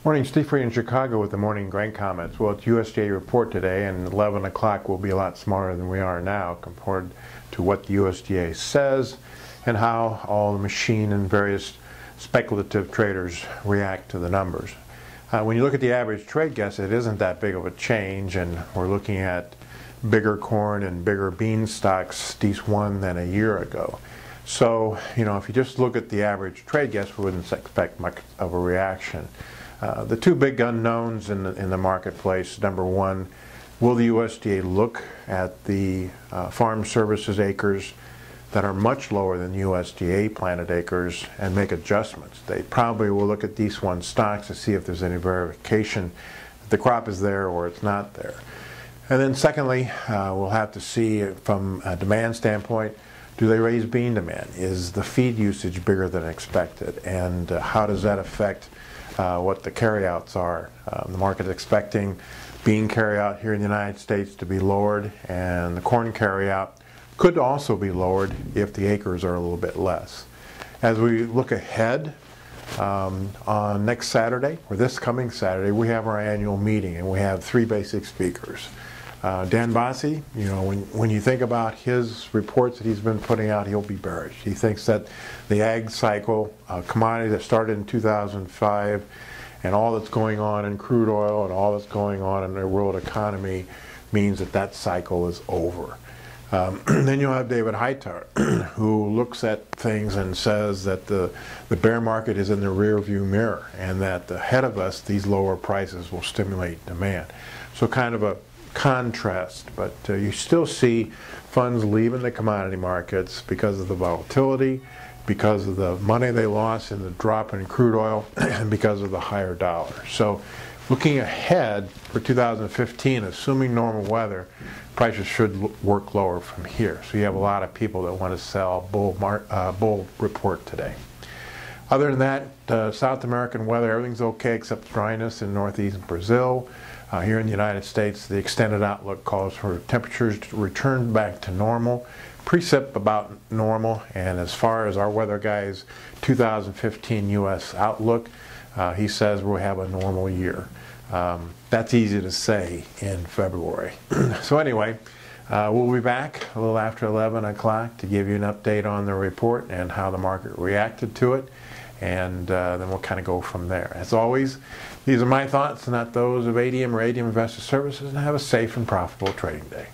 Morning, Steve Free in Chicago with the morning grain comments. Well, it's USDA report today, and 11 o'clock will be a lot smaller than we are now compared to what the USDA says and how all the machine and various speculative traders react to the numbers. When you look at the average trade guess, it isn't that big of a change, and we're looking at bigger corn and bigger bean stocks D1 than a year ago. So, if you just look at the average trade guess, we wouldn't expect much of a reaction. The two big unknowns in the marketplace, number one, will the USDA look at the farm services acres that are much lower than USDA planted acres and make adjustments? They probably will look at these one stocks to see if there's any verification that the crop is there or it's not there. And then secondly, we'll have to see from a demand standpoint, do they raise bean demand? Is the feed usage bigger than expected? And how does that affect what the carryouts are? The market is expecting bean carryout here in the United States to be lowered, and the corn carryout could also be lowered if the acres are a little bit less. As we look ahead, on next Saturday, or this coming Saturday, we have our annual meeting, and we have three basic speakers. Dan Bossi, when you think about his reports that he's been putting out, he'll be bearish. He thinks that the ag cycle, commodity that started in 2005, and all that's going on in crude oil and all that's going on in the world economy means that that cycle is over. Then you'll have David Hightower, who looks at things and says that the bear market is in the rear view mirror, and that ahead of us, these lower prices will stimulate demand. So kind of a contrast, but you still see funds leaving the commodity markets because of the volatility, because of the money they lost in the drop in crude oil, and because of the higher dollar. So looking ahead for 2015, assuming normal weather, prices should work lower from here. So you have a lot of people that want to sell bull report today. Other than that, South American weather, everything's okay except dryness in northeast Brazil. Here in the United States, the extended outlook calls for temperatures to return back to normal, precip about normal, and as far as our weather guy's 2015 U.S. outlook, he says we'll have a normal year. That's easy to say in February. So anyway, we'll be back a little after 11 o'clock to give you an update on the report and how the market reacted to it, and then we'll kind of go from there. As always, these are my thoughts, not those of ADM or ADM Investor Services, and have a safe and profitable trading day.